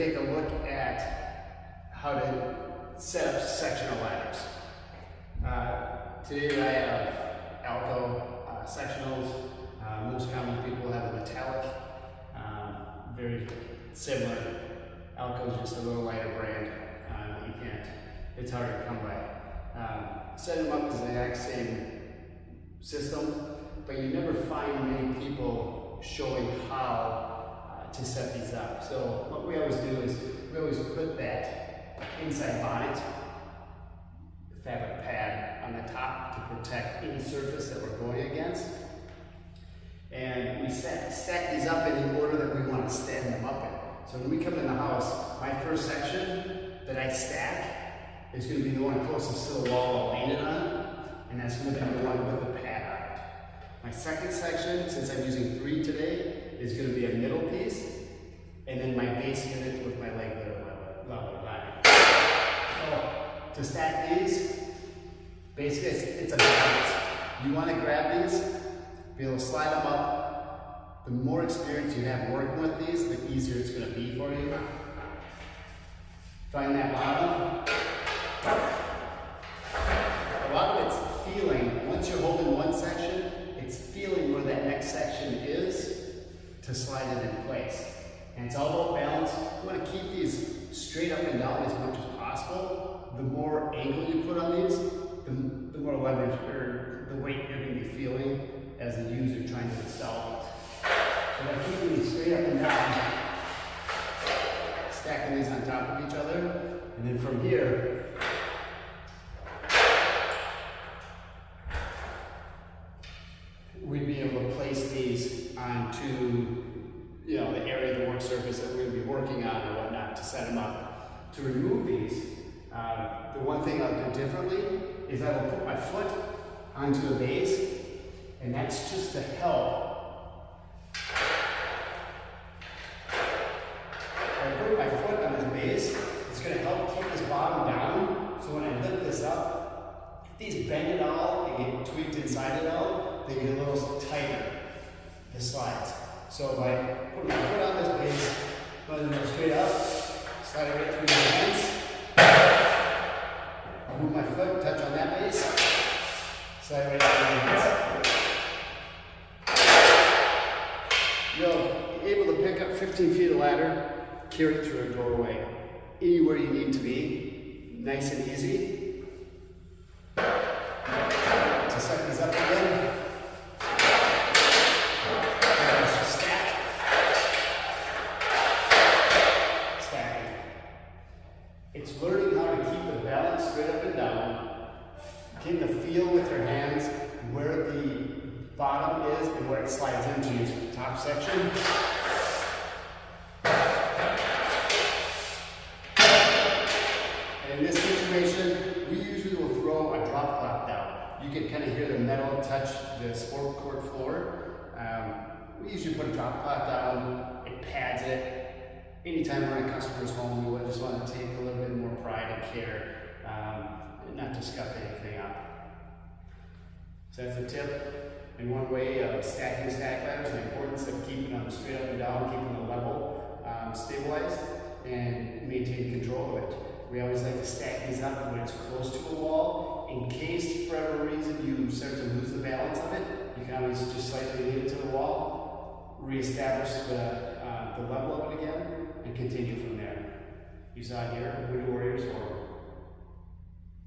take a look at how to set up sectional ladders. Today I have Alco sectionals. Most common people have a metallic, very similar. Alco is just a little lighter brand. You can't, it's hard to come by. Set them up as the exact same system, but you never find many people showing how to set these up. So what we always do is we always put that inside bonnet fabric pad on the top to protect any surface that we're going against. And we stack these up in the order that we want to stand them up in. So when we come in the house, my first section that I stack is going to be the one closest to the wall I'll paint it on, and that's going to be the one with the pad on it. My second section, since I'm using 3 today, is going to be a middle piece, and then my base unit with my leg level line. So to stack these, basically it's a balance. You want to grab these, be able to slide them up. The more experience you have working with these, the easier it's going to be for you. Find that bottom. A lot of it's feeling, once you're holding one section, it's feeling where that next section is to slide it in place. And it's all about balance. You want to keep these straight up and down as much as possible. The more angle you put on these, the more leverage or the weight you're going to be feeling as the user trying to install these. So by keeping these straight up and down, stacking these on top of each other, and then from here, we'd be able to place these onto, the area of the work surface that we're going to be working on or whatnot to set them up. To remove these, the one thing I'll do differently is I will put my foot onto the base, and that's just to help. By putting my foot on this base, it's going to help keep this bottom down, so when I lift this up, if these bend at all and get tweaked inside at all, they get a little tighter, the slides. So by putting my foot on this base, letting it go straight up, slide it right through my hands, I'll move my foot, touch on that base, slide it right through my hands. You'll be able to pick up 15 feet of ladder, carry it through a doorway, anywhere you need to be, nice and easy. To set these up again, stacking. It's learning how to keep the balance straight up and down, getting the feel with your hands where the bottom is and where it slides into your top section. And in this situation, we usually will throw a drop cloth down. You can kind of hear the metal touch the sport court floor. We usually put a drop cloth down, it pads it. Anytime we're in a customer's home, we just want to take a little bit more pride and care, and not to scuff anything up. So that's a tip. And one way of stacking stack ladders, the importance of keeping them straight up and down, keeping the level stabilized, and maintain control of it. We always like to stack these up when it's close to a wall. In case, for whatever reason, you start to lose the balance of it, you can always just slightly lean it to the wall, reestablish the level of it again, and continue from there. You saw here, Wood Warriors or